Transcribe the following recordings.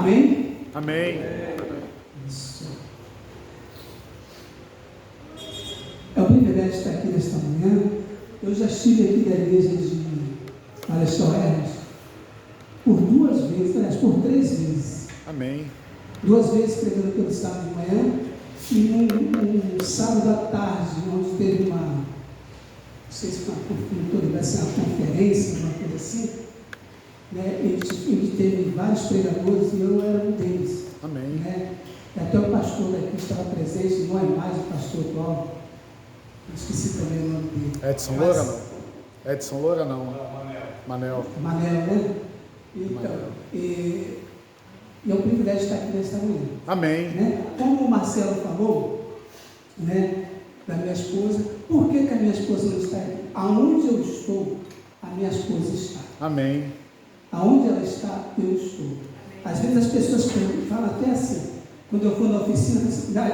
Amém? Amém. Isso. É um privilégio estar aqui nesta manhã. Eu já estive aqui da igreja de Marechal Hermes por 2 vezes, aliás, por 3 vezes. Amém. 2 vezes pregando pelo sábado de manhã e um sábado à tarde, onde teve uma, não sei se vai ser uma conferência, uma coisa assim, né? Ele teve vários pregadores e eu era um deles. Amém. Né? E até o pastor daqui estava presente, não é mais o pastor atual, eu esqueci também o nome dele. Edson Loura não? Edson Loura não. Manel. Manel, né? Então, e é um privilégio estar aqui nesta manhã. Amém. Né? Como o Marcelo falou, né, da minha esposa, por que a minha esposa não está aqui? Aonde eu estou, a minha esposa está. Amém. Aonde ela está, eu estou. Às vezes as pessoas falam até assim, quando eu for na oficina,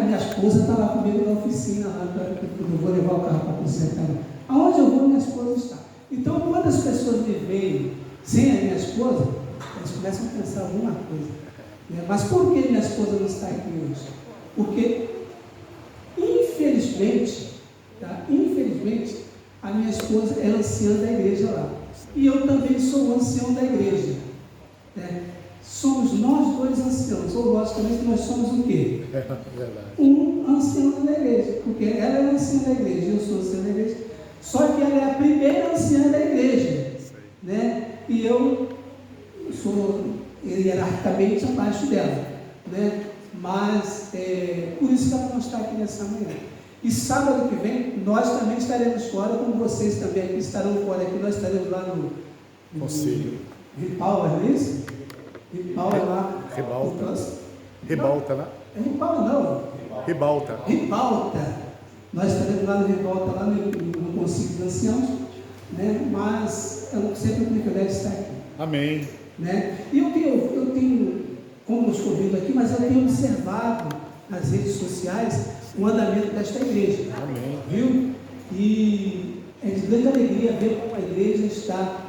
minha esposa está lá comigo na oficina, lá, quando eu vou levar o carro para consertar. Aonde eu vou, minha esposa está. Então, quando as pessoas me veem sem a minha esposa, eles começam a pensar alguma coisa. Né? Mas por que minha esposa não está aqui hoje? Porque, infelizmente, a minha esposa é anciã da igreja lá. E eu também sou ancião da igreja. Né? Somos nós 2 anciãos, ou logicamente nós somos o quê? Um ancião da igreja, porque ela é anciã da igreja, eu sou ancião da igreja, só que ela é a primeira anciã da igreja, né? E eu sou hierarquicamente abaixo dela, né? Mas por isso que ela não está aqui nessa manhã. E sábado que vem nós também estaremos fora, como vocês também aqui estarão fora aqui, nós estaremos lá no Conselho. Ripaula, não é isso? Ripaula lá. Ribalta, né? É Ripaula não. Ribalta. Nós estaremos lá no Ribalta, lá no Conselho dos Anciãos, né? Mas é sempre um privilégio estar aqui. Amém. Né? E eu tenho, como eu estou vindo aqui, mas eu tenho observado nas redes sociais o andamento desta igreja. Amém. Viu? E é de grande alegria ver como a igreja está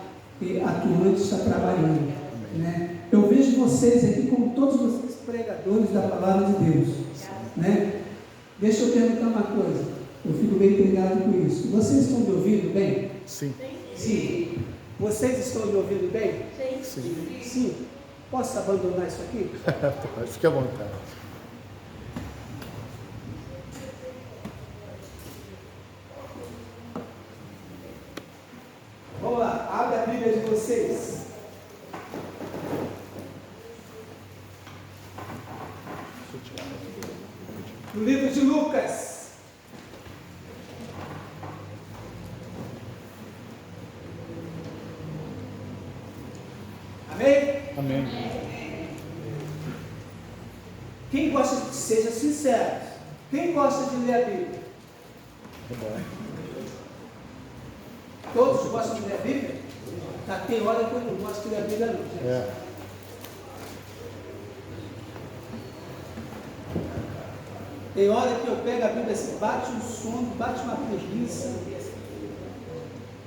atuante, está trabalhando. Né? Eu vejo vocês aqui como todos vocês pregadores da palavra de Deus. Né? Deixa eu perguntar uma coisa. Eu fico bem intrigado com isso. Vocês estão me ouvindo bem? Sim. Sim. Vocês estão me ouvindo bem? Sim. Sim. Posso abandonar isso aqui? Fique à vontade. Vamos lá, abre a Bíblia de vocês. No livro de Lucas. Amém? Amém. Quem gosta de, seja sincero, quem gosta de ler a Bíblia? É bom. Todos gostam de ler a Bíblia? Tá, tem hora que eu não gosto de ler a Bíblia não, gente. É. Tem hora que eu pego a Bíblia assim, bate um sono, bate uma preguiça.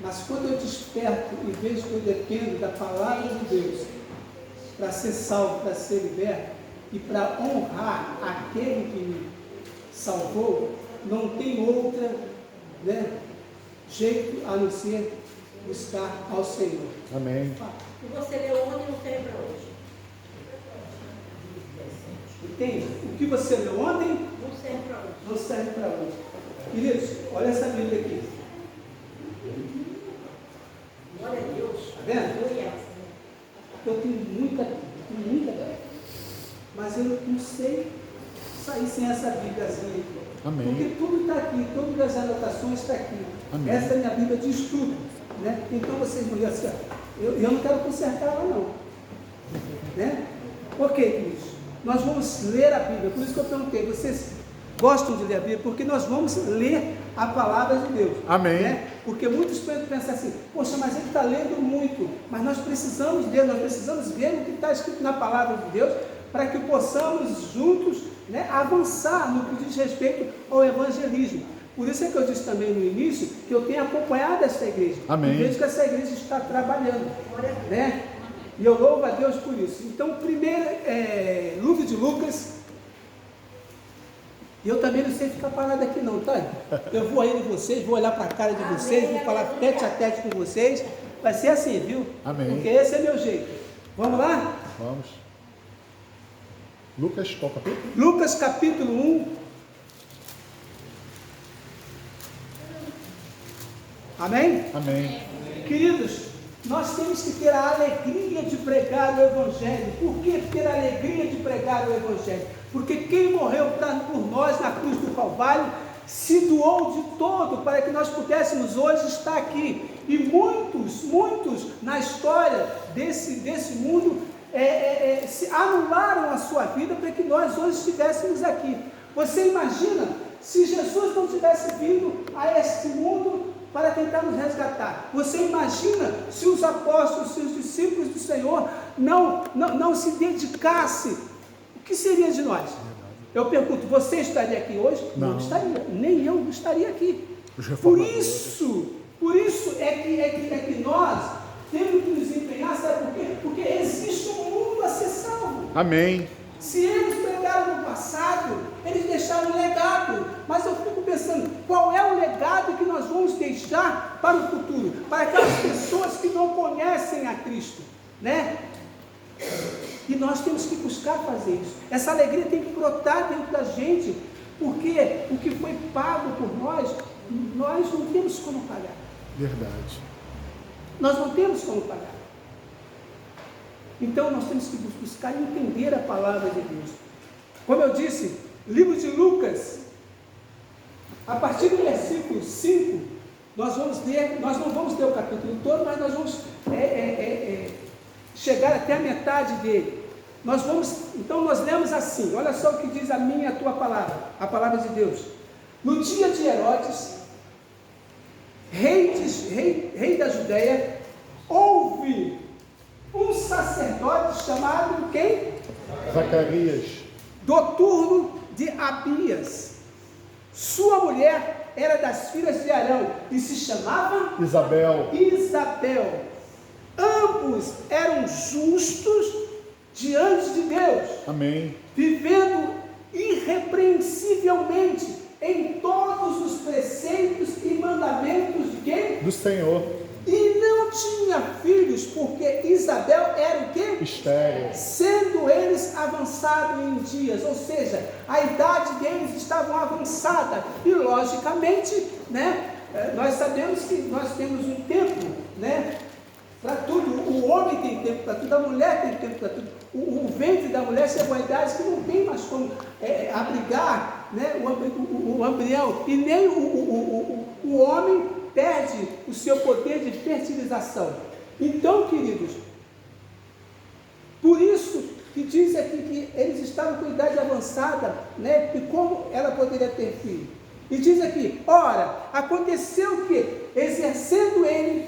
Mas quando eu desperto e vejo que eu dependo da palavra de Deus para ser salvo, para ser liberto e para honrar aquele que me salvou, não tem outra, né, jeito a não ser buscar ao Senhor. Amém. E você leu ontem e não tem para hoje? Entende? O que você leu ontem Não serve para hoje. não serve para hoje. Queridos, olha essa Bíblia aqui. Glória a Deus. Está vendo? Aleluia. Eu tenho muita Bíblia. Mas eu não sei sair sem essa Bíbliazinha aqui. Amém. Porque tudo está aqui, todas as anotações estão aqui. Amém. Essa é a minha Bíblia de estudo. Né? Então vocês vão dizer assim, eu não quero consertar ela não. Né? Por quê, queridos? Nós vamos ler a Bíblia, por isso que eu perguntei, vocês gostam de ler a Bíblia? Porque nós vamos ler a palavra de Deus. Amém. Né? Porque muitos pensam assim, poxa, mas ele está lendo muito, mas nós precisamos ler, nós precisamos ver o que está escrito na palavra de Deus, para que possamos juntos, né, avançar no que diz respeito ao evangelismo. Por isso é que eu disse também no início, que eu tenho acompanhado essa igreja. Amém. E vejo que essa igreja está trabalhando. Né? E eu louvo a Deus por isso. Então, primeiro, livro de Lucas. E eu também não sei ficar parado aqui não, tá? Eu vou aí de vocês, vou olhar para a cara de vocês, vou falar tete a tete com vocês. Vai ser assim, viu? Amém. Porque esse é meu jeito. Vamos lá? Vamos. Lucas, qual capítulo? Lucas capítulo 1. Amém? Amém. Queridos, nós temos que ter a alegria de pregar o Evangelho. Por que ter a alegria de pregar o Evangelho? Porque quem morreu por nós na cruz do Calvário se doou de todo para que nós pudéssemos hoje estar aqui. E muitos na história desse mundo se anularam a sua vida para que nós hoje estivéssemos aqui. Você imagina se Jesus não tivesse vindo a este mundo para tentar nos resgatar? Você imagina se os apóstolos, se os discípulos do Senhor não se dedicassem? O que seria de nós? Eu pergunto, você estaria aqui hoje? Não estaria, nem eu estaria aqui. Por isso é que nós temos que nos empenhar, sabe por quê? Porque existe um mundo a ser salvo. Amém. Se eles pregaram no passado, eles deixaram um legado, mas eu fico pensando, qual é o legado que nós vamos deixar para o futuro, para aquelas pessoas que não conhecem a Cristo, né? E nós temos que buscar fazer isso. Essa alegria tem que brotar dentro da gente, porque o que foi pago por nós não temos como pagar. Verdade. Nós não temos como pagar. Então nós temos que buscar entender a palavra de Deus. Como eu disse, livro de Lucas, a partir do versículo 5, nós não vamos ler o capítulo todo, mas nós vamos chegar até a metade dele. Então nós lemos assim, olha só o que diz a minha e a tua palavra, a palavra de Deus. No dia de Herodes, rei da Judéia, houve um sacerdote chamado quem? Zacarias. Do turno de Abias. Sua mulher era das filhas de Arão e se chamava Isabel. Ambos eram justos diante de Deus. Amém. Vivendo irrepreensivelmente em todos os preceitos e mandamentos de quem? Do Senhor. E não tinha filhos, porque Isabel era o quê? Estéril. Sendo eles avançados em dias, ou seja, a idade deles estava avançada. E logicamente, né, nós sabemos que nós temos um tempo, né, para tudo. O homem tem tempo para tudo, a mulher tem tempo para tudo. O ventre da mulher chegou a idade que não tem mais como abrigar, né, o embrião, e nem o homem perde o seu poder de fertilização. Então, queridos, por isso que diz aqui que eles estavam com idade avançada, né, e como ela poderia ter filho? E diz aqui, ora, aconteceu que, exercendo ele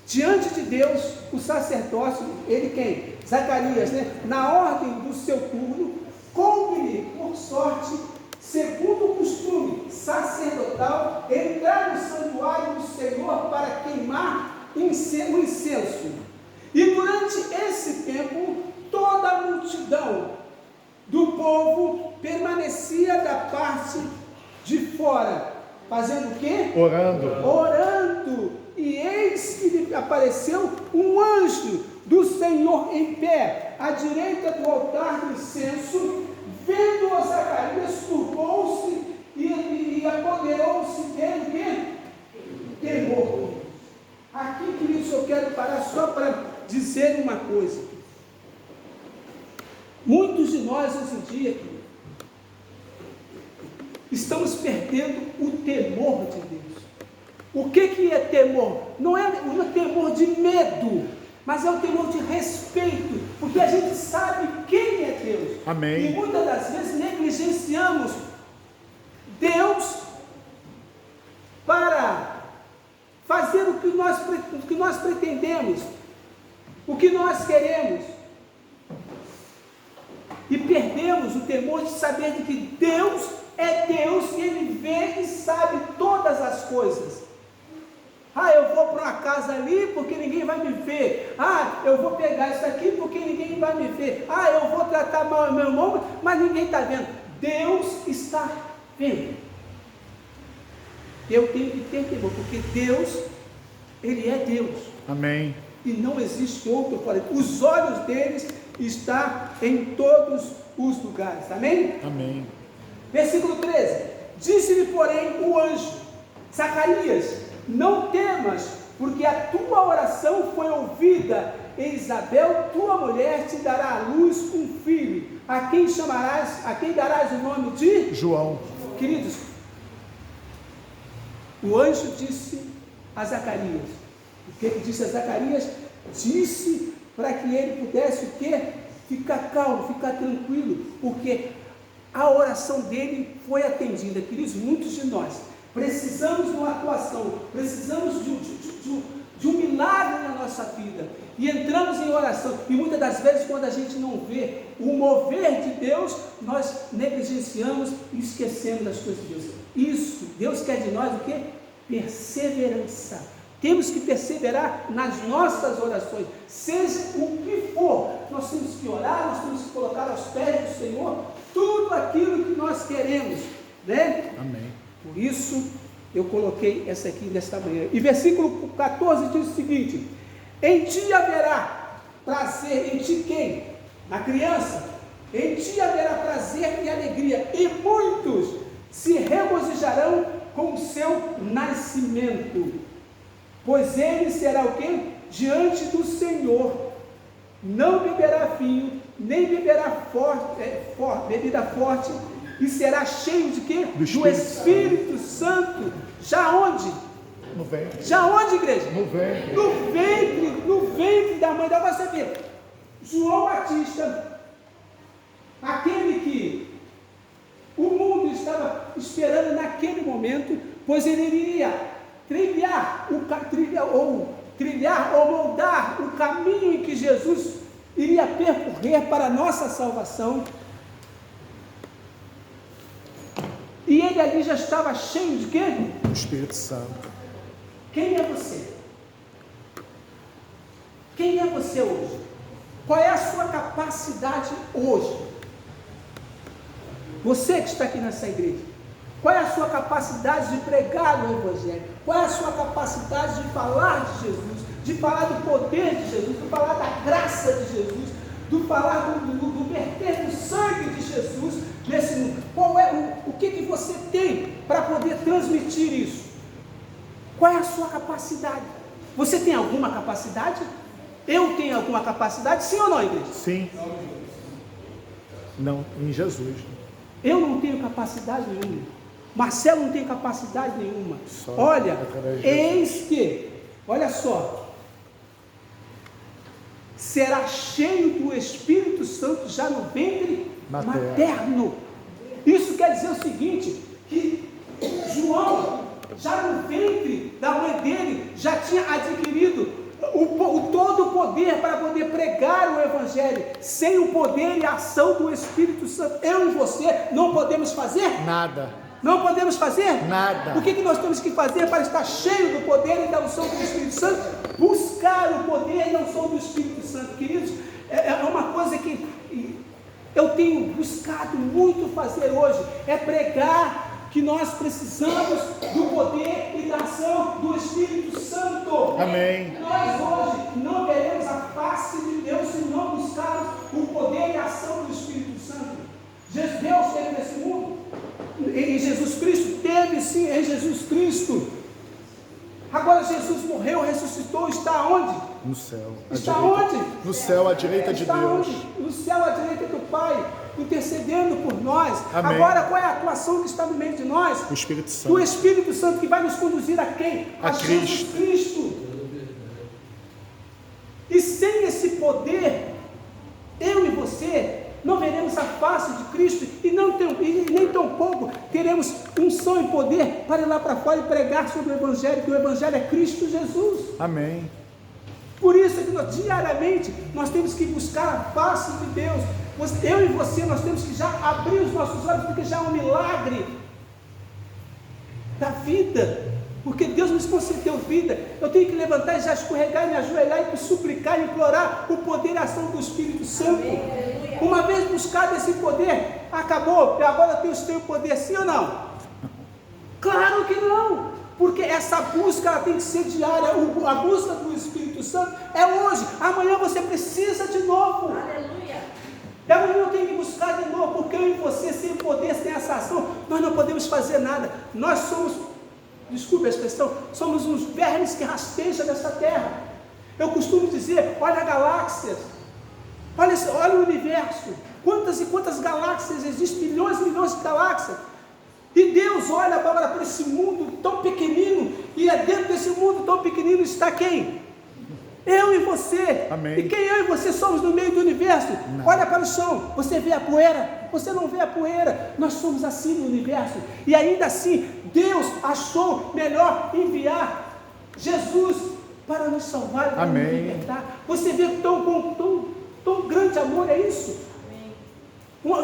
diante de Deus o sacerdócio, ele quem? Zacarias, né? Na ordem do seu turno, coube-lhe por sorte, segundo o costume sacerdotal, entrar no santuário do Senhor para queimar o incenso. E durante esse tempo, toda a multidão do povo permanecia da parte de fora, fazendo o quê? Orando. E eis que lhe apareceu um anjo do Senhor em pé, à direita do altar do incenso. Vendo o Zacarias, turbou-se e apoderou-se dele que temor. Aqui, queridos, eu quero parar só para dizer uma coisa. Muitos de nós hoje em dia estamos perdendo o temor de Deus. O que é temor? Não é temor de medo, mas é o temor de respeito, porque a gente sabe quem é Deus. Amém. E muitas das vezes negligenciamos Deus para fazer o que nós pretendemos, o que nós queremos, e perdemos o temor de saber de que Deus é Deus e Ele vê e sabe todas as coisas. Ah, eu vou para uma casa ali porque ninguém vai me ver. Ah, eu vou pegar isso aqui porque ninguém vai me ver. Ah, eu vou tratar mal o meu irmão, mas ninguém está vendo. Deus está vendo. Eu tenho que ter temor, porque Deus, Ele é Deus. Amém. E não existe outro fora. Os olhos deles estão em todos os lugares. Amém? Amém. Versículo 13. Disse-lhe, porém, o anjo: Zacarias, não temas, porque a tua oração foi ouvida. E Isabel, tua mulher, te dará à luz um filho, a quem darás o nome de João. Queridos, o anjo disse a Zacarias. O que ele disse a Zacarias? Disse para que ele pudesse o quê? Ficar calmo, ficar tranquilo, porque a oração dele foi atendida. Queridos, muitos de nós precisamos de uma atuação, precisamos de um milagre na nossa vida, e entramos em oração, e muitas das vezes quando a gente não vê o mover de Deus, nós negligenciamos e esquecemos das coisas de Deus. Isso, Deus quer de nós o quê? Perseverança. Temos que perseverar nas nossas orações, seja o que for. Nós temos que orar, nós temos que colocar aos pés do Senhor tudo aquilo que nós queremos, né? Amém. Por isso eu coloquei essa aqui nesta manhã. E versículo 14 diz o seguinte: em ti haverá prazer. Em ti quem? Na criança. Em ti haverá prazer e alegria, e muitos se regozijarão com o seu nascimento, pois ele será o quê? Diante do Senhor. Não beberá vinho, nem beberá bebida forte, e será cheio de quê? Do Espírito Santo. Já onde? No ventre. Já onde, igreja? No ventre. No ventre da mãe. Dá para você ver. João Batista, aquele que o mundo estava esperando naquele momento, pois ele iria trilhar ou moldar o caminho em que Jesus iria percorrer para a nossa salvação. E ele ali já estava cheio de quê? O Espírito Santo. Quem é você? Quem é você hoje? Qual é a sua capacidade hoje? Você que está aqui nessa igreja, qual é a sua capacidade de pregar o Evangelho? Qual é a sua capacidade de falar de Jesus, de falar do poder de Jesus, de falar da graça de Jesus, de falar do verter do sangue de Jesus nesse mundo? Qual é o que você tem para poder transmitir isso? Qual é a sua capacidade? Você tem alguma capacidade? Eu tenho alguma capacidade? Sim ou não, igreja? Sim. Não, em Jesus. Eu não tenho capacidade nenhuma. Marcelo não tem capacidade nenhuma. Só olha, através de eis que, olha só, será cheio do Espírito Santo já no ventre materno. Isso quer dizer o seguinte, que João, já no ventre da mãe dele, já tinha adquirido todo o poder para poder pregar o Evangelho. Sem o poder e a ação do Espírito Santo, eu e você não podemos fazer nada. Não podemos fazer nada. O que nós temos que fazer para estar cheio do poder e da unção do Espírito Santo? Buscar o poder e a unção do Espírito Santo. Queridos, é uma coisa que eu tenho buscado muito fazer hoje, é pregar que nós precisamos do poder e da ação do Espírito Santo. Amém. Nós hoje não veremos a face de Deus se não buscarmos o poder e a ação do Espírito Santo. Deus esteve nesse mundo, em Jesus Cristo, teve sim em Jesus Cristo. Agora Jesus morreu, ressuscitou, está onde? No céu. Está onde? No céu, à direita de Está Deus. onde? No céu, à direita do Pai, intercedendo por nós. Amém. Agora, qual é a atuação que está no meio de nós? O Espírito Santo. O Espírito Santo, que vai nos conduzir a quem? A Jesus Cristo. E sem esse poder, eu e você não veremos a face de Cristo e nem tão pouco teremos unção e poder para ir lá para fora e pregar sobre o Evangelho, que o Evangelho é Cristo Jesus. Amém. Por isso que diariamente nós temos que buscar a face de Deus. Eu e você, nós temos que já abrir os nossos olhos, porque já é um milagre da vida. porque Deus nos concedeu vida. Eu tenho que levantar e já escorregar, me ajoelhar e suplicar, implorar o poder e a ação do Espírito Santo. Uma vez buscado esse poder, acabou, agora Deus tem o poder, sim ou não? Claro que não, porque essa busca ela tem que ser diária. A busca do Espírito Santo é hoje, amanhã você precisa de novo. Aleluia. Amanhã eu tenho que buscar de novo, porque eu e você, sem poder, sem essa ação, nós não podemos fazer nada. Nós somos, desculpe a expressão, somos uns vermes que rastejam nessa terra. Eu costumo dizer, olha galáxias, olha o universo, quantas e quantas galáxias existem, milhões e milhões de galáxias. E Deus olha agora para esse mundo tão pequenino, e é dentro desse mundo tão pequenino está quem? Eu e você. Amém. E quem eu e você somos no meio do universo? Não. Olha para o chão, você vê a poeira? Você não vê a poeira. Nós somos assim no universo. E ainda assim, Deus achou melhor enviar Jesus para nos salvar, para nos libertar. Você vê tão grande amor, é isso? Amém.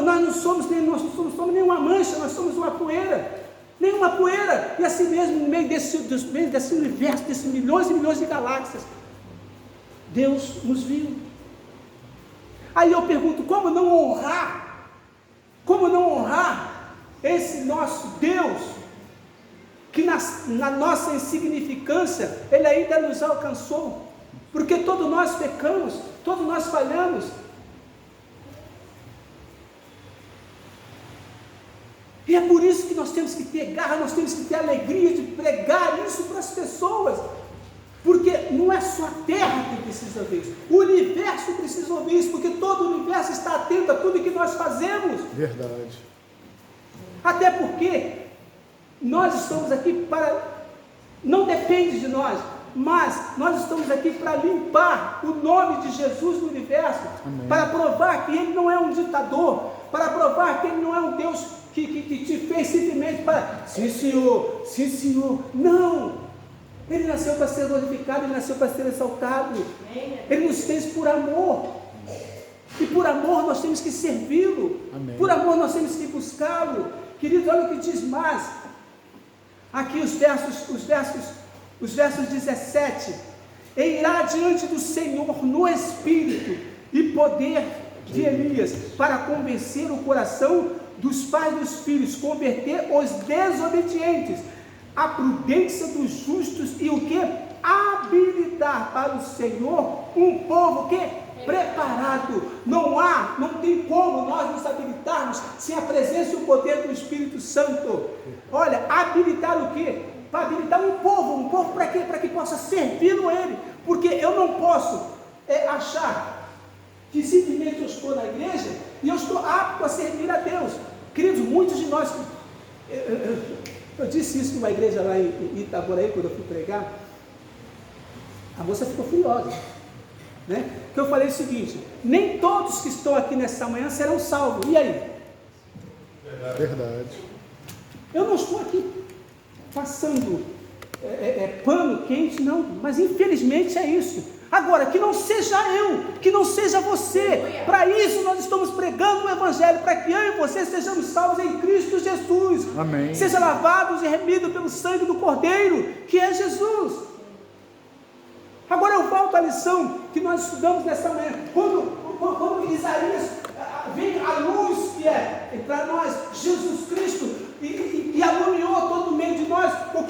Nós não somos nenhuma mancha, nós somos uma poeira. Nenhuma poeira. E assim mesmo, no meio desse universo, desses milhões e milhões de galáxias, Deus nos viu. Aí eu pergunto, como não honrar? Como não honrar esse nosso Deus, que na nossa insignificância, Ele ainda nos alcançou? Porque todos nós pecamos, todos nós falhamos. E é por isso que nós temos que ter garra, nós temos que ter alegria de pregar isso para as pessoas. Porque não é só a terra que precisa ver isso, o universo precisa ouvir isso, porque todo o universo está atento a tudo que nós fazemos. Verdade. Até porque nós estamos aqui não depende de nós, mas nós estamos aqui para limpar o nome de Jesus no universo. Amém. Para provar que Ele não é um ditador, para provar que Ele não é um Deus que te fez simplesmente para, sim senhor, não. Ele nasceu para ser glorificado, Ele nasceu para ser exaltado. Ele nos fez por amor. E por amor nós temos que servi-lo. Por amor nós temos que buscá-lo. Queridos, olha o que diz mais. Aqui os versos 17. E irá diante do Senhor no espírito e poder de Elias, para convencer o coração dos pais e dos filhos, converter os desobedientes, a prudência dos justos e o que? Habilitar para o Senhor um povo que? Preparado. Não tem como nós nos habilitarmos sem a presença e o poder do Espírito Santo. Olha, habilitar o que? Para habilitar um povo para quê? Para que possa servi-lo a Ele. Porque eu não posso achar que simplesmente eu estou na igreja e eu estou apto a servir a Deus. Queridos, muitos de nós... Eu disse isso numa igreja lá em Itaboraí, quando eu fui pregar. A moça ficou furiosa, né? Porque eu falei o seguinte: nem todos que estão aqui nessa manhã serão salvos. E aí? Verdade. Eu não estou aqui passando pano quente, não. Mas infelizmente é isso. Agora, que não seja eu, que não seja você. Para isso nós estamos pregando o Evangelho, para que eu e você sejamos salvos em Cristo Jesus. Amém. Seja lavados e remidos pelo sangue do Cordeiro, que é Jesus. Agora eu volto à lição que nós estudamos nessa manhã. Quando Isaías vem a luz que é para nós Jesus Cristo e alumiou todo o meio de nós, o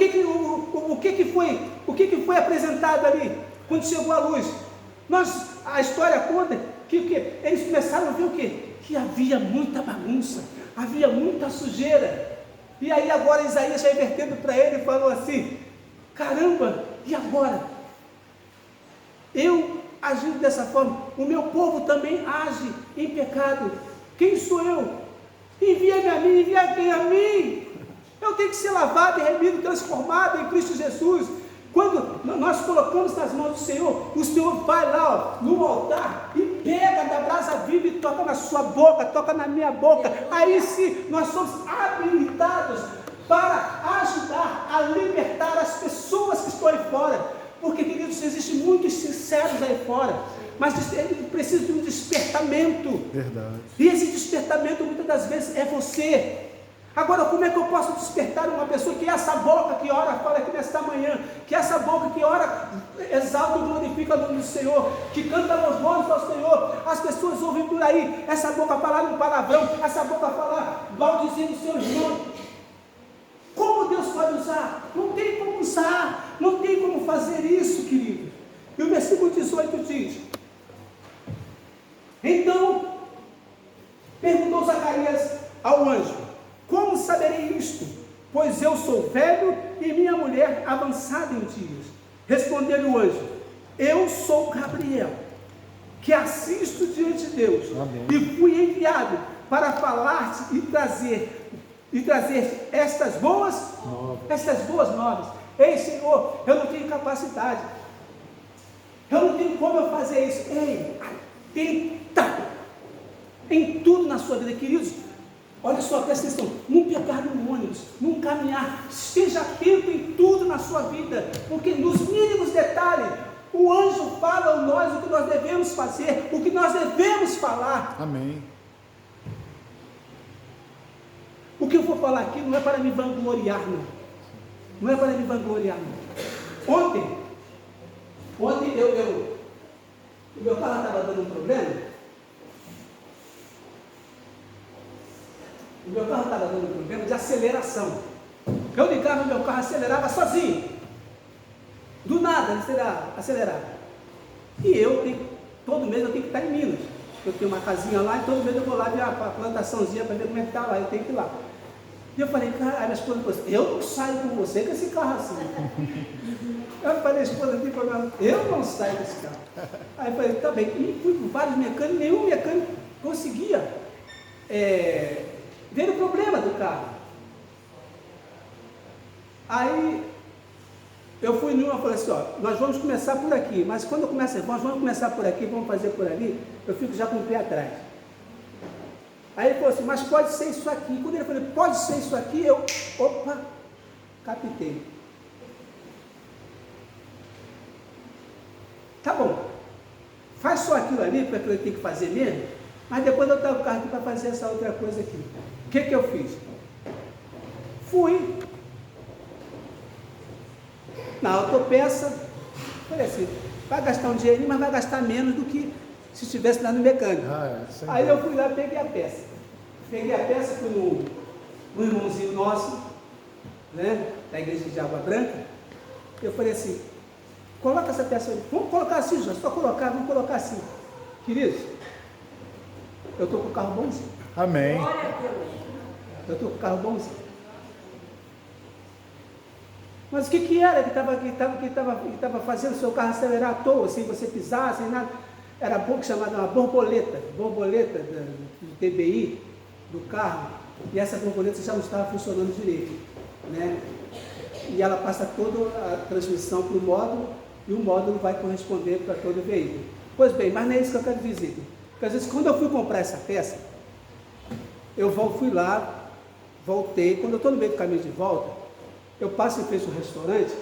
que foi apresentado ali? Quando chegou a luz, a história conta que eles começaram a ver o quê? Que havia muita bagunça, havia muita sujeira. E aí agora Isaías já invertendo para ele, falou assim: caramba, e agora? Eu agindo dessa forma, o meu povo também age em pecado. Quem sou eu? Envia-me a mim, envia-me a mim. Eu tenho que ser lavado e remido, transformado em Cristo Jesus. Quando nós colocamos nas mãos do Senhor, o Senhor vai lá no altar e pega da brasa viva e toca na sua boca, toca na minha boca. Aí sim, nós somos habilitados para ajudar a libertar as pessoas que estão aí fora. Porque, queridos, existem muitos sinceros aí fora, mas ele precisa de um despertamento. Verdade. E esse despertamento muitas das vezes é você. Agora, como é que eu posso despertar uma pessoa que essa boca que ora, fala aqui nesta manhã, que essa boca que ora, exalta e glorifica o nome do Senhor, que canta louvores ao Senhor, as pessoas ouvem por aí, essa boca falar um palavrão, essa boca falar maldizendo o seu irmão. Como Deus pode usar? Não tem como usar, não tem como fazer isso, querido. E o versículo 18 diz: então, perguntou Zacarias ao anjo: como saberei isto? Pois eu sou velho e minha mulher avançada em dias. Respondeu o anjo: eu sou Gabriel, que assisto diante de Deus. Amém. E fui enviado para falar-te e trazer estas boas novas. Ei, Senhor, eu não tenho capacidade, eu não tenho como eu fazer isso. Ei, atenta em tudo na sua vida, queridos. Olha só, presta atenção, não pegar no ônibus, não caminhar, esteja atento em tudo na sua vida, porque nos mínimos detalhes, o anjo fala a nós o que nós devemos fazer, o que nós devemos falar. Amém. O que eu vou falar aqui não é para me vangloriar, não. Não é para me vangloriar, não. Ontem o meu carro estava dando um problema. O meu carro estava dando um problema de aceleração. Eu ligava o meu carro, acelerava sozinho. Do nada, acelerava. E todo mês eu tenho que estar em Minas. Eu tenho uma casinha lá e todo mês eu vou lá ver a plantaçãozinha para ver como é que está lá. Eu tenho que ir lá. E eu falei, cara, a minha esposa falou assim: eu não saio com você com esse carro assim. Eu falei, esposa, não tem problema, eu não saio com esse carro. Aí eu falei, tá bem. E fui com vários mecânicos, nenhum mecânico conseguia ver o problema do carro. Aí eu fui numa e falei assim: ó, nós vamos começar por aqui, mas quando eu começo, nós vamos começar por aqui, vamos fazer por ali, eu fico já com o pé atrás. Aí ele falou assim: mas pode ser isso aqui. Quando ele falou, pode ser isso aqui, eu, opa, captei. Tá bom, faz só aquilo ali, porque eu tenho que fazer mesmo, mas depois eu trago o carro aqui para fazer essa outra coisa aqui. O que eu fiz? Fui na autopeça, falei assim, vai gastar um dinheirinho, mas vai gastar menos do que se estivesse lá no mecânico. Aí eu fui lá e peguei a peça. Fui no irmãozinho nosso, né, da igreja de Água Branca. Eu falei assim, coloca essa peça aí. Vamos colocar assim, Jorge, vamos colocar assim. Queridos, eu estou com o carro bonzinho. Amém. Eu estou com o carro bonzinho. Mas o que era que estava fazendo o seu carro acelerar à toa, sem você pisar, sem nada? Era pouco chamada uma borboleta do TBI do carro, e essa borboleta já não estava funcionando direito, né? E ela passa toda a transmissão para o módulo, e o módulo vai corresponder para todo o veículo. Pois bem, mas não é isso que eu quero dizer. Porque às vezes, quando eu fui comprar essa peça, fui lá, voltei, quando eu estou no meio do caminho de volta, eu passo em frente ao restaurante,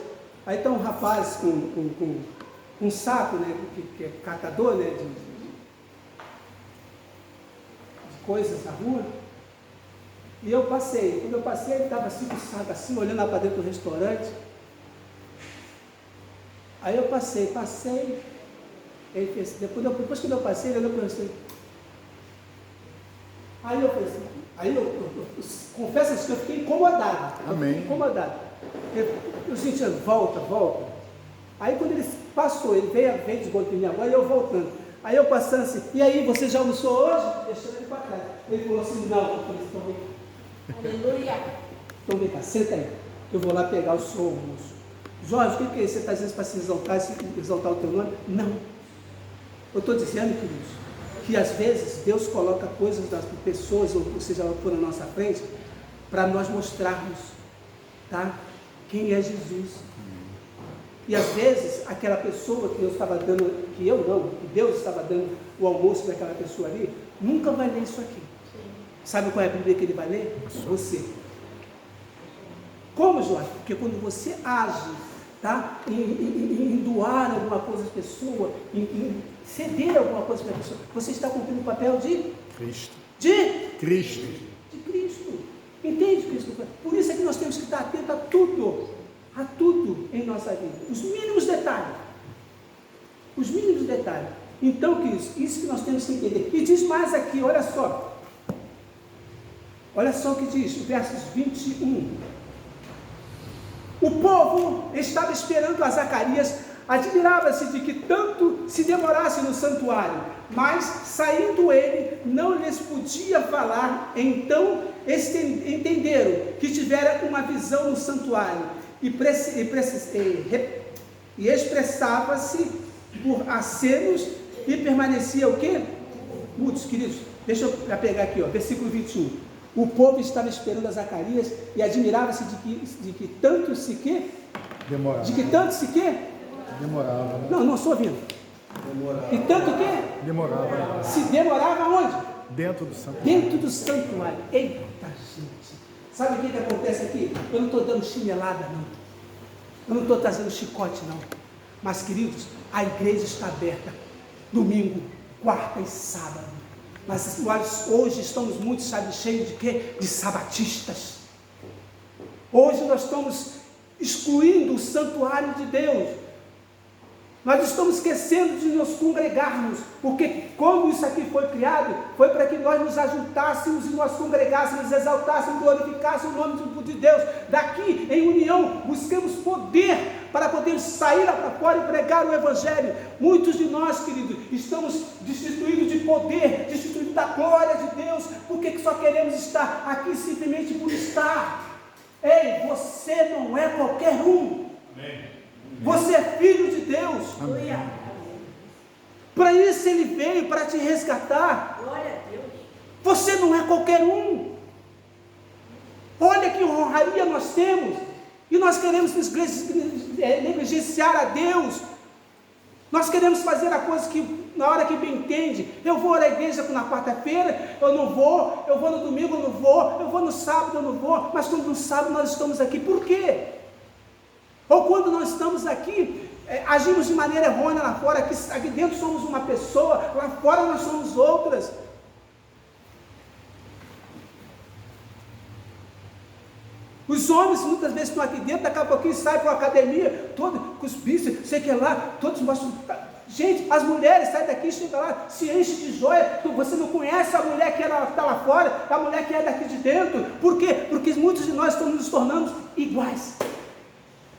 aí está um rapaz com um saco, né, que é catador, né, de coisas na rua, e eu passei. Quando eu passei, ele estava assim com o saco assim, olhando lá para dentro do restaurante. Aí eu passei, ele fez, depois que eu passei, ele olhou para mim. Aí eu falei assim, eu confesso que eu fiquei incomodado. Amém. Eu senti, volta. Aí quando ele passou, ele veio desgosto de minha voz e eu voltando. Aí eu passando assim, e aí, você já almoçou hoje? Deixando ele para trás. Ele falou assim, não. Eu falei, então vem cá. Aleluia. Então vem cá, senta aí. Eu vou lá pegar o seu almoço. Jorge, o que é isso? Você está dizendo para se exaltar o teu nome? Não. Eu estou dizendo, queridos, que às vezes Deus coloca coisas das pessoas, ou seja, ela por na nossa frente, para nós mostrarmos, tá? Quem é Jesus. E às vezes aquela pessoa que Deus estava dando, que Deus estava dando o almoço para aquela pessoa ali, nunca vai ler isso aqui. Sabe qual é a Bíblia que ele vai ler? Você. Como, Jorge? Porque quando você age, tá? Em doar alguma coisa à pessoa, em ceder alguma coisa para a pessoa, você está cumprindo o papel de Cristo. De Cristo. Entende o que eu estou falando? Por isso é que nós temos que estar atentos a tudo em nossa vida. Os mínimos detalhes. Os mínimos detalhes. Então, queridos, isso que nós temos que entender. E diz mais aqui, olha só. Olha só o que diz, versos 21. O povo estava esperando a Zacarias, admirava-se de que tanto se demorasse no santuário, mas saindo ele, não lhes podia falar. Então entenderam que tivera uma visão no santuário, e expressava-se por acenos, e permanecia o quê? Mudos, queridos. Deixa eu pegar aqui, ó, versículo 21. O povo estava esperando a Zacarias e admirava-se de que tanto se quê? Demorava. De que tanto se quê? Demorava. Né? Não estou ouvindo. Demorava. E tanto o quê? Demorava. Se demorava onde? Dentro do santuário. Dentro do santuário. Eita, gente. Sabe o que acontece aqui? Eu não estou dando chinelada, não. Eu não estou trazendo chicote, não. Mas, queridos, a igreja está aberta. Domingo, quarta e sábado. Mas nós hoje estamos muito, sabe, cheios de quê? De sabatistas. Hoje nós estamos excluindo o santuário de Deus. Nós estamos esquecendo de nos congregarmos, porque como isso aqui foi criado, foi para que nós nos ajuntássemos e nós congregássemos, exaltássemos, glorificássemos o nome de Deus. Daqui, em união, busquemos poder para podermos sair lá para fora e pregar o Evangelho. Muitos de nós, queridos, estamos destituídos de poder, destituídos da glória de Deus, porque só queremos estar aqui simplesmente por estar. Ei, você não é qualquer um. Amém. Você é filho de Deus. Para isso Ele veio, para te resgatar. Glória a Deus. Você não é qualquer um. Olha que honraria nós temos. E nós queremos negligenciar a Deus. Nós queremos fazer a coisa que na hora que bem entende. Eu vou à igreja na quarta-feira, eu não vou. Eu vou no domingo, eu não vou. Eu vou no sábado, eu não vou. Mas quando no sábado nós estamos aqui, por quê? Ou quando nós estamos aqui, agimos de maneira errônea lá fora, aqui dentro somos uma pessoa, lá fora nós somos outras. Os homens muitas vezes estão aqui dentro, daqui a pouquinho saem para a academia, todo com os bíceps, sei que lá, todos mostram. Gente, as mulheres saem daqui, chegam lá, se enchem de joia. Você não conhece a mulher que está lá fora, a mulher que é daqui de dentro. Por quê? Porque muitos de nós estamos nos tornando iguais.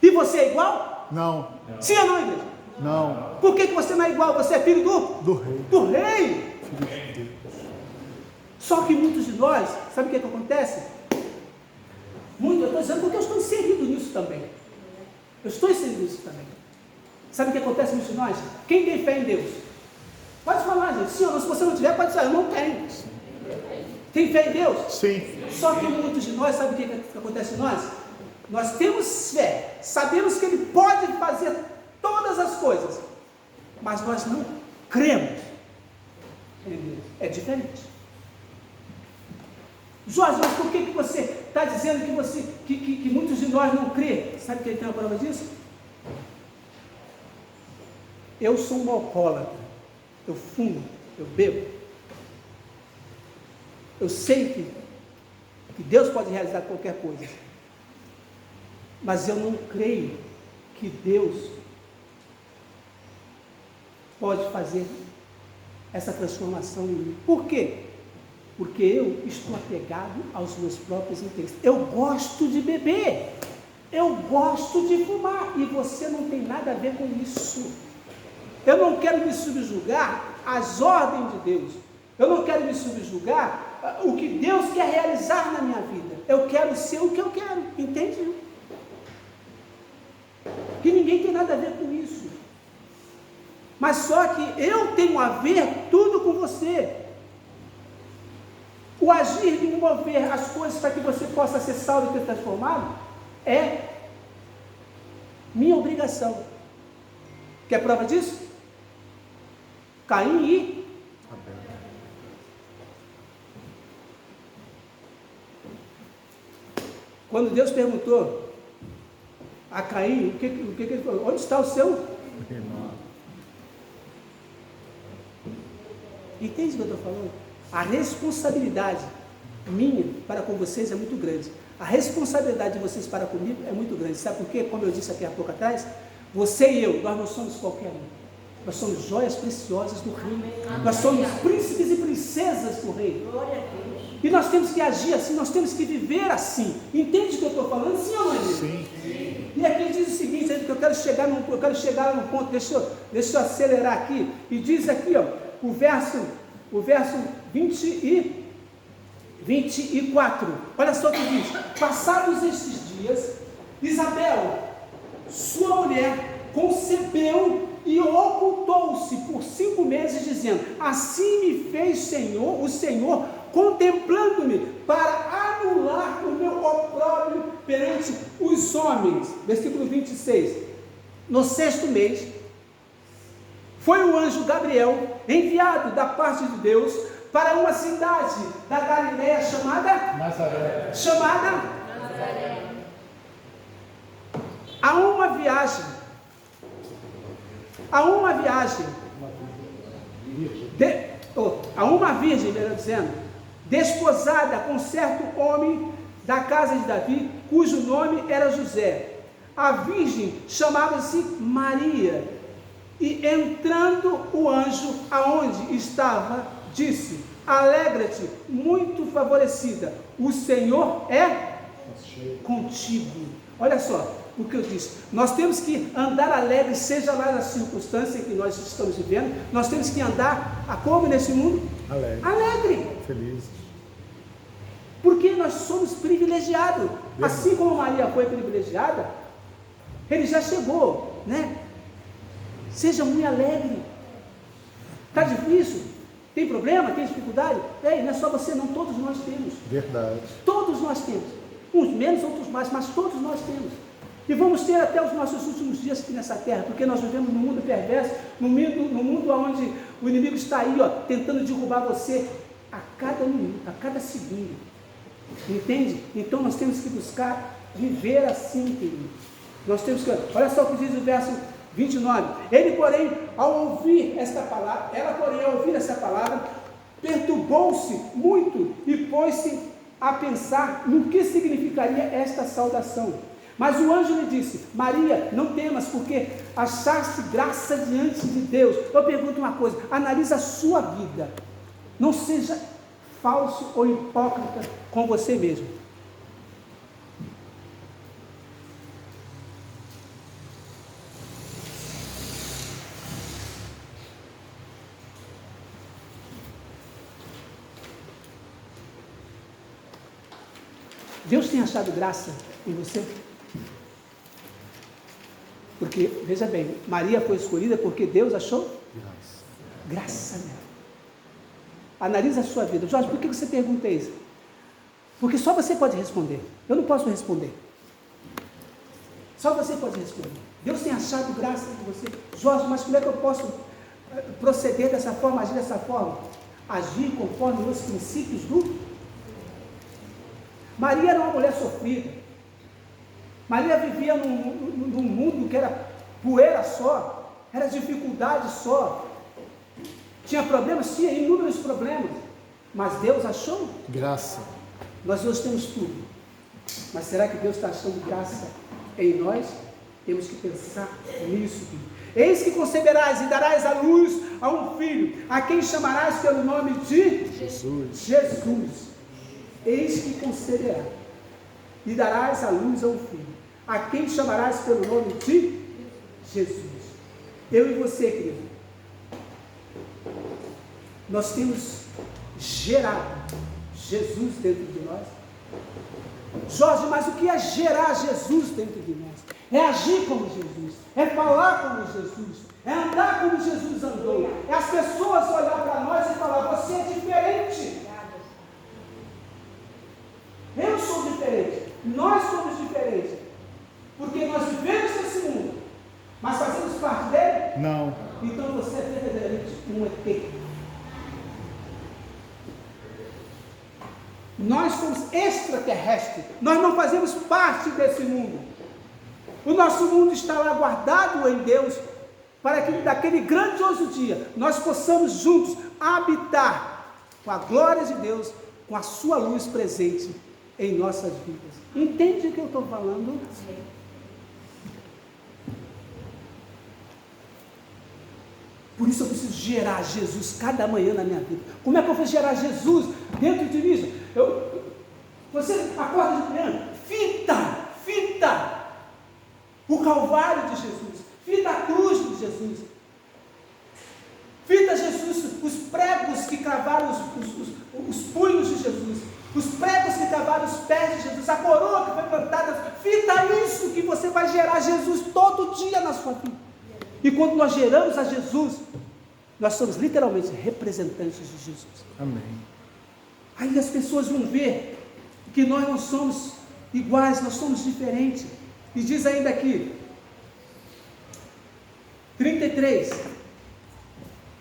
E você é igual? Não. Sim ou não, igreja? Não. Por que você não é igual? Você é filho do rei. Do rei. Filho de Deus. Só que muitos de nós, sabe o que acontece? Eu estou dizendo porque eu estou inserido nisso também. Eu estou inserido nisso também. Sabe o que acontece muitos de nós? Quem tem fé em Deus? Pode falar, gente. Sim ou não? Se você não tiver, pode dizer, eu não tenho. Tem fé em Deus? Sim. Só que muitos de nós, sabe o que acontece em nós? Nós temos fé, sabemos que Ele pode fazer todas as coisas, mas nós não cremos em Deus. É diferente. Jorge, mas por que você está dizendo que muitos de nós não crê? Sabe quem tem a prova disso? Eu sou um alcoólatra, eu fumo, eu bebo. Eu sei que Deus pode realizar qualquer coisa. Mas eu não creio que Deus pode fazer essa transformação em mim. Por quê? Porque eu estou apegado aos meus próprios interesses. Eu gosto de beber, eu gosto de fumar, e você não tem nada a ver com isso. Eu não quero me subjugar às ordens de Deus. Eu não quero me subjugar o que Deus quer realizar na minha vida. Eu quero ser o que eu quero, entende? Que ninguém tem nada a ver com isso. Mas só que eu tenho a ver tudo com você. O agir de mover as coisas para que você possa ser salvo e ser transformado é minha obrigação. Quer prova disso? Caim e quando Deus perguntou a Caim, o que ele falou? Onde está o seu irmão? Entende o que eu estou falando? A responsabilidade minha para com vocês é muito grande. A responsabilidade de vocês para comigo é muito grande. Sabe por quê? Como eu disse aqui há pouco atrás, você e eu, nós não somos qualquer um. Nós somos joias preciosas do Rei. Nós somos príncipes e princesas do Rei. Glória a Deus. E nós temos que agir assim, nós temos que viver assim. Entende o que eu estou falando? Sim ou não? Sim. E aqui diz o seguinte, que eu quero chegar no ponto, deixa eu acelerar aqui. E diz aqui, ó, o verso 24. Olha só o que diz: passados estes dias, Isabel, sua mulher, concebeu e ocultou-se por 5 meses, dizendo: assim me fez o Senhor, contemplando-me, para anular o meu opróbrio perante os homens. Versículo 26. No 6º mês, foi o anjo Gabriel, enviado da parte de Deus, para uma cidade da Galileia chamada Nazaré. A uma virgem, melhor dizendo, desposada com certo homem da casa de Davi, cujo nome era José. A virgem chamava-se Maria, e entrando o anjo aonde estava, disse: alegra-te, muito favorecida, o Senhor é contigo. Olha só o que eu disse, nós temos que andar alegre, seja lá na circunstância em que nós estamos vivendo. Nós temos que andar como nesse mundo? Alegre. Feliz. Porque nós somos privilegiados. Assim como Maria foi privilegiada, ele já chegou, né? Seja muito alegre. Está difícil? Tem problema? Tem dificuldade? Ei, não é só você não, todos nós temos. Verdade. Todos nós temos. Uns menos, outros mais, mas todos nós temos. E vamos ter até os nossos últimos dias aqui nessa terra, porque nós vivemos num mundo perverso, num mundo onde o inimigo está aí, ó, tentando derrubar você a cada minuto, a cada segundo. Entende? Então nós temos que buscar viver assim, querido. Nós temos que, olha só o que diz o verso 29. Ela, porém, ao ouvir essa palavra, perturbou-se muito e pôs-se a pensar no que significaria esta saudação. Mas o anjo lhe disse: Maria, não temas, porque achaste graça diante de Deus. Eu pergunto uma coisa, analisa a sua vida. Não seja falso ou hipócrita com você mesmo. Deus tem achado graça em você? Porque, veja bem, Maria foi escolhida porque Deus achou graça nela. Analisa a sua vida. Jorge, por que você pergunta isso? Porque só você pode responder. Eu não posso responder. Só você pode responder. Deus tem achado graça em você. Jorge, mas como é que eu posso proceder dessa forma, agir dessa forma? Agir conforme os princípios do... Maria era uma mulher sofrida. Maria vivia num mundo que era poeira só, era dificuldade só. Tinha problemas? Tinha inúmeros problemas. Mas Deus achou graça. Nós hoje temos tudo. Mas será que Deus está achando graça em nós? Temos que pensar nisso. Eis que conceberás e darás à luz a um filho, a quem chamarás pelo nome de Jesus. Eis que conceberás e darás à luz a um filho, a quem chamarás pelo nome de Jesus. Eu e você, querido, nós temos gerado Jesus dentro de nós. Jorge, mas o que é gerar Jesus dentro de nós? É agir como Jesus, é falar como Jesus, é andar como Jesus andou, é as pessoas olhar para nós e falar: você é diferente. Eu sou diferente, nós somos diferentes, porque nós vivemos nesse mundo, mas fazemos parte dele? Não. Então você é verdadeiramente um ET. Nós somos extraterrestres, nós não fazemos parte desse mundo. O nosso mundo está lá guardado em Deus, para que daquele grandioso dia nós possamos juntos habitar com a glória de Deus, com a sua luz presente em nossas vidas. Entende o que eu estou falando? Por isso eu preciso gerar Jesus cada manhã na minha vida. Como é que eu vou gerar Jesus dentro de mim? Você acorda de manhã, fita o Calvário de Jesus, fita a cruz de Jesus, fita Jesus, os pregos que cravaram os punhos de Jesus, os pregos que cravaram os pés de Jesus, a coroa que foi plantada, fita isso que você vai gerar Jesus todo dia na sua vida. E quando nós geramos a Jesus, nós somos literalmente representantes de Jesus. Amém. Aí as pessoas vão ver que nós não somos iguais, nós somos diferentes. E diz ainda aqui, 33,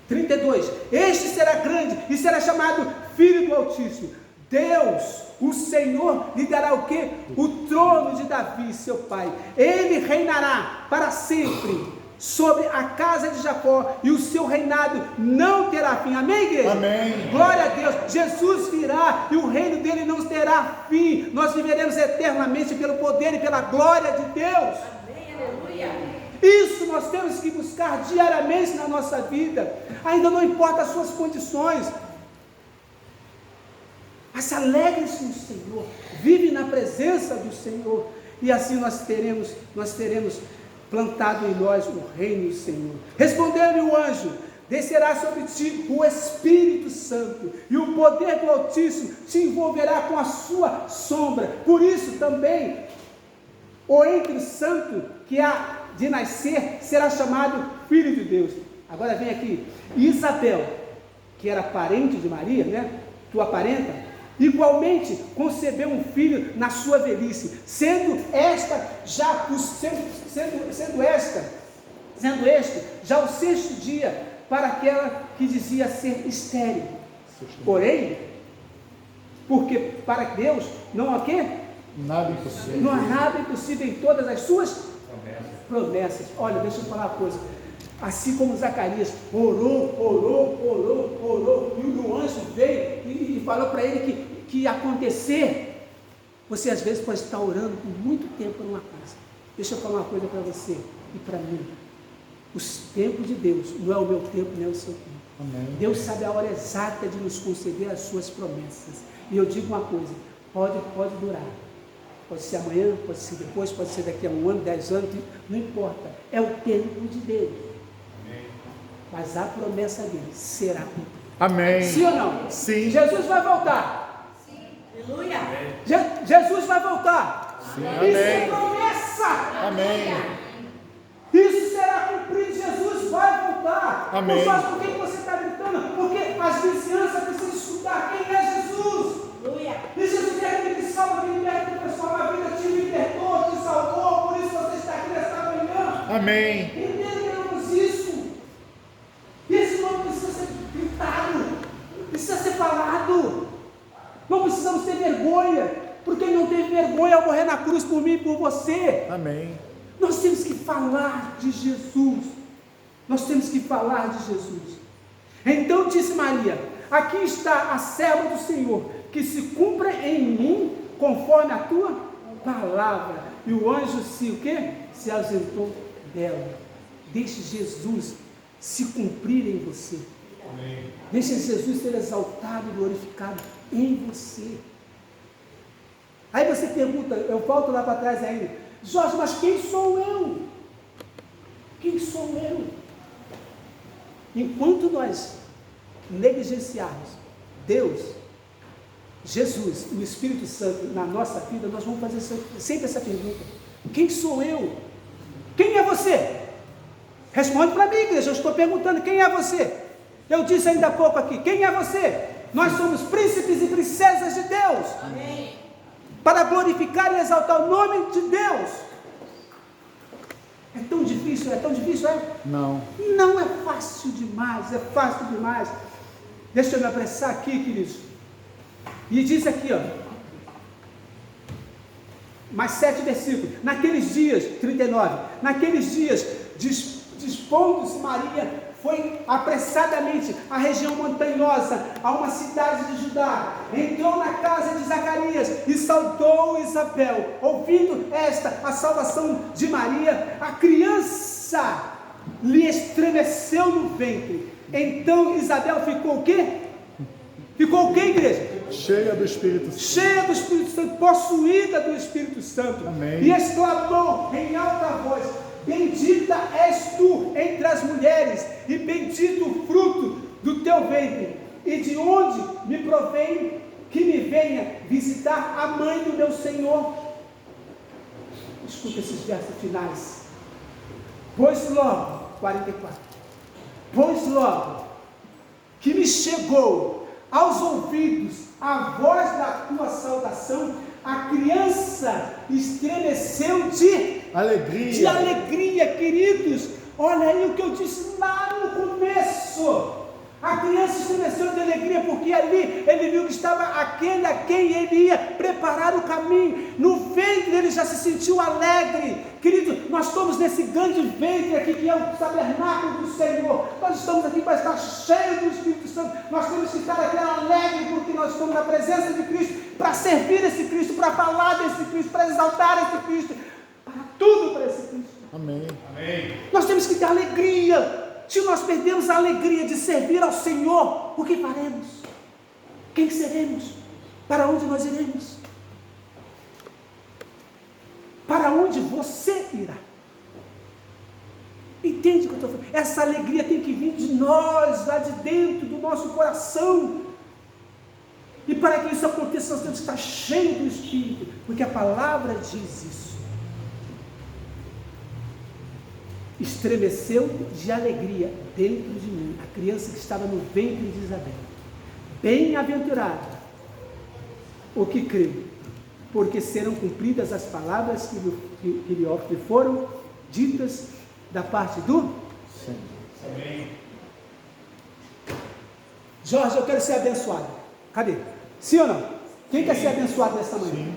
32, este será grande e será chamado Filho do Altíssimo. Deus, o Senhor, lhe dará o quê? O trono de Davi, seu pai. Ele reinará para sempre sobre a casa de Jacó, e o seu reinado não terá fim. Amém, igreja? Amém. Glória a Deus. Jesus virá e o reino dele não terá fim. Nós viveremos eternamente pelo poder e pela glória de Deus. Amém, aleluia. Isso nós temos que buscar diariamente na nossa vida. Ainda não importa as suas condições, mas alegre-se no Senhor, vive na presença do Senhor, e assim nós teremos plantado em nós o reino do Senhor. Respondeu-lhe o anjo: descerá sobre ti o Espírito Santo, e o poder do Altíssimo te envolverá com a sua sombra. Por isso também o entre santo que há de nascer será chamado Filho de Deus. Agora vem aqui, Isabel, que era parente de Maria, né? Tua parenta, igualmente concebeu um filho na sua velhice, sendo este já o sexto dia para aquela que dizia ser estéril. Porém, porque para Deus não há quê? Nada impossível. Não há nada impossível em todas as suas promessas. Olha, deixa eu falar uma coisa. Assim como Zacarias orou, e o anjo veio e falou para ele que ia acontecer. Você às vezes pode estar orando por muito tempo numa coisa. Deixa eu falar uma coisa para você e para mim. Os tempos de Deus não é o meu tempo, nem é o seu tempo. Amém. Deus sabe a hora exata de nos conceder as suas promessas. E eu digo uma coisa, pode durar. Pode ser amanhã, pode ser depois, pode ser daqui a 1 ano, 10 anos, não importa. É o tempo de Deus. Mas a promessa dele será cumprida. Amém. Sim ou não? Sim. Jesus vai voltar. Sim. Aleluia. Jesus vai voltar. Sim. Isso é Amém. promessa. Amém. Isso será cumprido. Jesus vai voltar. Amém. Não sabe por que você está gritando? Porque as vizinhanças precisam escutar quem é Jesus. Aleluia. E Jesus é aquele que salva, que liberta, que transforma a vida, te libertou, te salvou. Por isso você está aqui nesta manhã. Amém. Entendemos isso. E esse nome precisa ser gritado, precisa ser falado. Não precisamos ter vergonha, porque ele não teve vergonha ao morrer na cruz por mim e por você. Amém. Nós temos que falar de Jesus. Nós temos que falar de Jesus. Então disse Maria: aqui está a serva do Senhor, que se cumpra em mim conforme a tua palavra. E o anjo se ausentou dela. Deixe Jesus se cumprir em você. Amém. Deixe Jesus ser exaltado e glorificado em você. Aí você pergunta, eu volto lá para trás ainda: Jorge, mas quem sou eu? Quem sou eu? Enquanto nós negligenciarmos Deus, Jesus e o Espírito Santo na nossa vida, nós vamos fazer sempre essa pergunta: quem sou eu? Quem é você? Responde para mim, igreja, eu estou perguntando: quem é você? Eu disse ainda há pouco aqui: quem é você? Nós somos príncipes e princesas de Deus. Amém. Para glorificar e exaltar o nome de Deus. É tão difícil, é? Não. Não é fácil demais, é fácil demais. Deixa eu me apressar aqui, queridos. E diz aqui, ó, mais 7 versículos. Naqueles dias, 39, naqueles dias, dispondo-se Maria, foi apressadamente à região montanhosa, a uma cidade de Judá, entrou na casa de Zacarias e saudou Isabel. Ouvindo a saudação de Maria, a criança lhe estremeceu no ventre. Então Isabel ficou o quê? Ficou o quê, igreja? Cheia do Espírito Santo. Cheia do Espírito Santo, possuída do Espírito Santo. Amém. E exclamou em alta voz: bendita és tu entre as mulheres, e bendito o fruto do teu ventre. E de onde me provém que me venha visitar a mãe do meu Senhor? Escuta esses versos finais. Pois logo, 44, pois logo que me chegou aos ouvidos a voz da tua saudação, a criança estremeceu de alegria, queridos. Olha aí o que eu disse lá no começo. A criança estremeceu de alegria, porque ali ele viu que estava aquele a quem ele ia preparar o caminho. No ventre ele já se sentiu alegre. Querido, nós estamos nesse grande ventre aqui, que é o tabernáculo do Senhor. Nós estamos aqui para estar cheios do Espírito Santo. Nós temos que estar aqui alegre, porque nós estamos na presença de Cristo, para servir esse Cristo, para falar desse Cristo, para exaltar esse Cristo, para tudo para esse Cristo. Amém. Amém. Nós temos que ter alegria. Se nós perdemos a alegria de servir ao Senhor, o que faremos? Quem seremos? Para onde nós iremos? Para onde você irá? Entende o que eu estou falando? Essa alegria tem que vir de nós, lá de dentro do nosso coração. E para que isso aconteça, nós temos que estar cheios do Espírito, porque a palavra diz isso. Estremeceu de alegria dentro de mim a criança que estava no ventre de Isabel. Bem-aventurado o que creu, porque serão cumpridas as palavras que lhe foram ditas da parte do Senhor. Amém. Jorge, eu quero ser abençoado. Cadê? Sim ou não? Quem quer ser abençoado nesta manhã? Sim.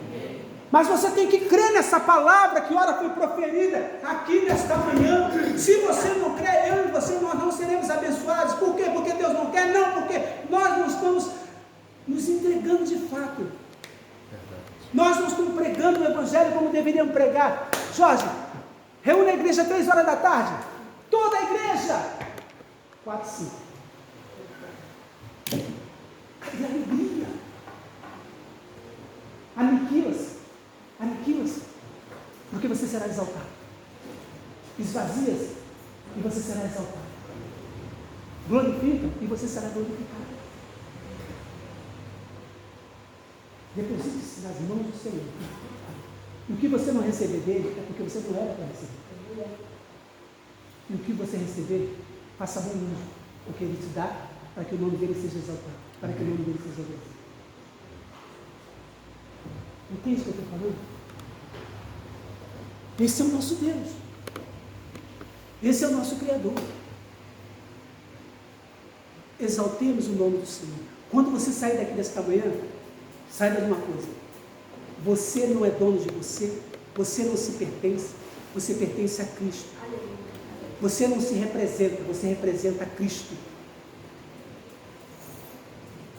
Mas você tem que crer nessa palavra que ora foi proferida aqui nesta manhã. Se você não crê, eu e você, nós não seremos abençoados. Por quê? Porque Deus não quer? Não, porque nós não estamos nos entregando de fato. Nós não estamos pregando o Evangelho como deveríamos pregar. Jorge, reúne a igreja 3 horas da tarde. Toda a igreja. 4, 5. Cadê a alegria? Aniquila-se. Aniquila-se, porque você será exaltado. Esvazia-se e você será exaltado. Glorifica e você será glorificado. Deposite-se nas mãos do Senhor. E o que você não receber dele é porque você não era para receber. E o que você receber, faça bom uso, porque ele te dá para que o nome dele seja exaltado, para que o nome dele seja obedecido. Entende o que eu estou falando? Esse é o nosso Deus. Esse é o nosso Criador. Exaltemos o nome do Senhor. Quando você sair daqui desta manhã, saiba de uma coisa: você não é dono de você, você não se pertence, você pertence a Cristo. Você não se representa, você representa a Cristo.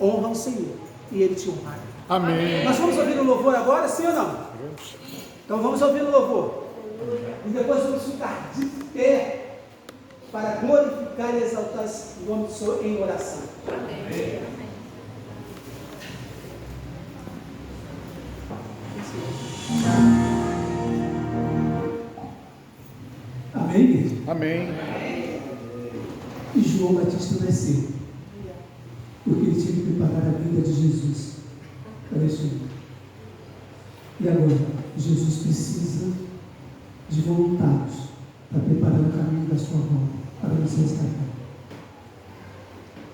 Honra o Senhor e Ele te honrará. Amém. Nós vamos ouvir o louvor agora, sim ou não? Então vamos ouvir o louvor. E depois vamos ficar de pé para glorificar e exaltar o nome do Senhor em oração. Amém. Amém, igreja? Amém. E João Batista nasceu, porque ele tinha que preparar a vida de Jesus para este mundo. E agora, Jesus precisa de voluntários para preparar o caminho da sua volta, para você resgatar.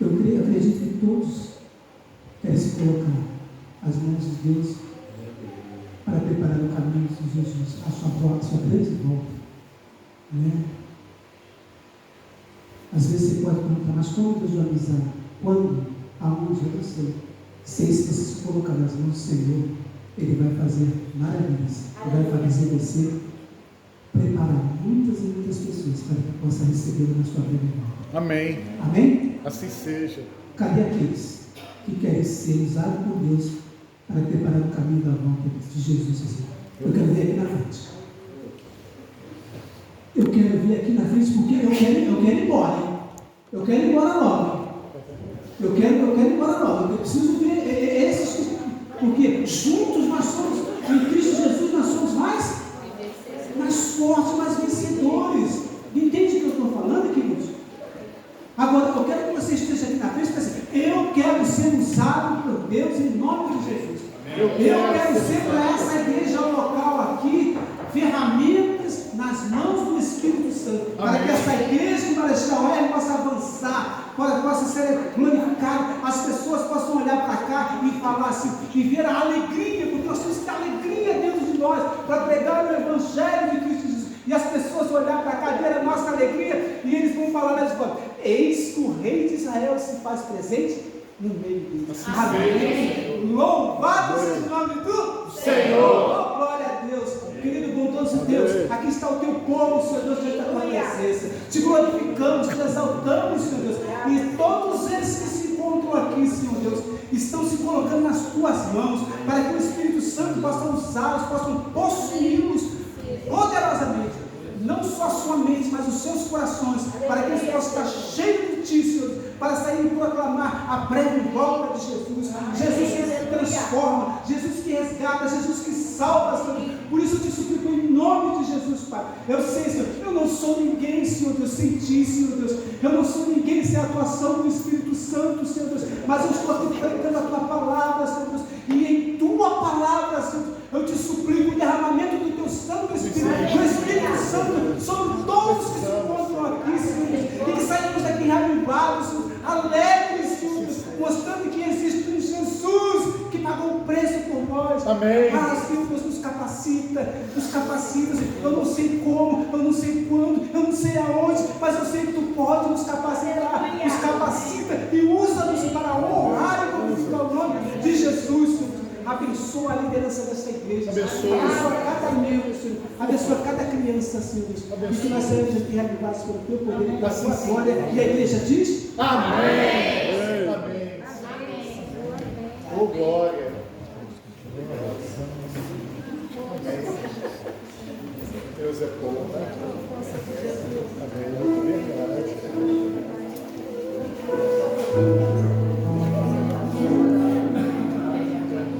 Eu acredito que todos querem se colocar às mãos de Deus para preparar o caminho de Jesus, a sua volta, a sua grande volta. Né? Às vezes você pode perguntar, mas como Deus vai avisar? Quando? Aonde? Eu não sei. Sei se você se colocar nas mãos do Senhor, Ele vai fazer maravilhas. Ele vai fazer você preparar muitas e muitas pessoas para que possa recebê-lo na sua vida. Amém. Amém? Assim seja. Cadê aqueles que querem ser usados por Deus para preparar o caminho da volta de Jesus? Eu quero ver aqui na frente. Eu quero ver aqui na frente porque eu quero ir embora, hein? Eu quero ir embora logo. Eu quero ir embora logo. Eu preciso ver esses, porque juntos nós somos, em Cristo Jesus, nós somos mais fortes, mais vencedores. Entende o que eu estou falando, queridos? Agora, eu quero que você esteja aqui na frente e pense, eu quero ser usado por Deus em nome de Jesus. Eu quero ser para essa igreja local aqui, ferramentas nas mãos do Espírito Santo, para que essa igreja de Marechal Hermes possa avançar, possa ser glorificada, as pessoas possam olhar para cá e falar assim, e ver a alegria, porque nós temos que ter alegria dentro de nós, para pregar o Evangelho de Cristo Jesus, e as pessoas olhar para cá, ver a nossa alegria, e eles vão falar nas vozes, eis que o Rei de Israel se faz presente no meio deles. Amém. Louvado seja o nome do Senhor. Oh, glória a Deus. Querido bondoso Deus, aqui está o teu povo, Senhor Deus, diante da tua presença. Te glorificamos, te exaltamos, Senhor Deus. E todos eles que se encontram aqui, Senhor Deus, estão se colocando nas tuas mãos, para que o Espírito Santo possa usá-los, possam possuí-los poderosamente. Não só a sua mente, mas os seus corações, para que eles possam estar cheios de ti, Senhor, para sair e proclamar a breve volta de Jesus. Jesus que transforma, Jesus que resgata, Jesus que salva, Senhor. Por isso eu te suplico em nome de Jesus, Pai. Eu sei, Senhor, eu não sou ninguém, Senhor Deus, sem ti, Senhor Deus. Eu não sou ninguém sem a atuação do Espírito Santo, Senhor Deus. Mas eu estou aqui pregando a tua palavra, Senhor Deus. E em tua palavra, Senhor, eu te suplico o derramamento do teu Santo Espírito, do Espírito Santo, sobre todos que se encontram aqui, Senhor Deus. E que saímos daqui reavivados, Senhor, alegres, Senhor Deus, mostrando que existe um Jesus que pagou o preço por nós. Amém. Ah, Senhor Deus, nos capacita, eu não sei como, eu não sei quando, eu não sei aonde, mas eu sei que tu pode nos capacitar, nos capacita e usa-nos para honrar e glorificar o nome de Jesus, Senhor. Abençoa a liderança desta igreja. Abençoa cada membro, Senhor. Abençoa cada criança, Senhor. E que nós sejamos aqui reavivados pelo teu poder e pela tua glória. E a igreja diz: Amém. Amém. Oh, glória. Deus é bom.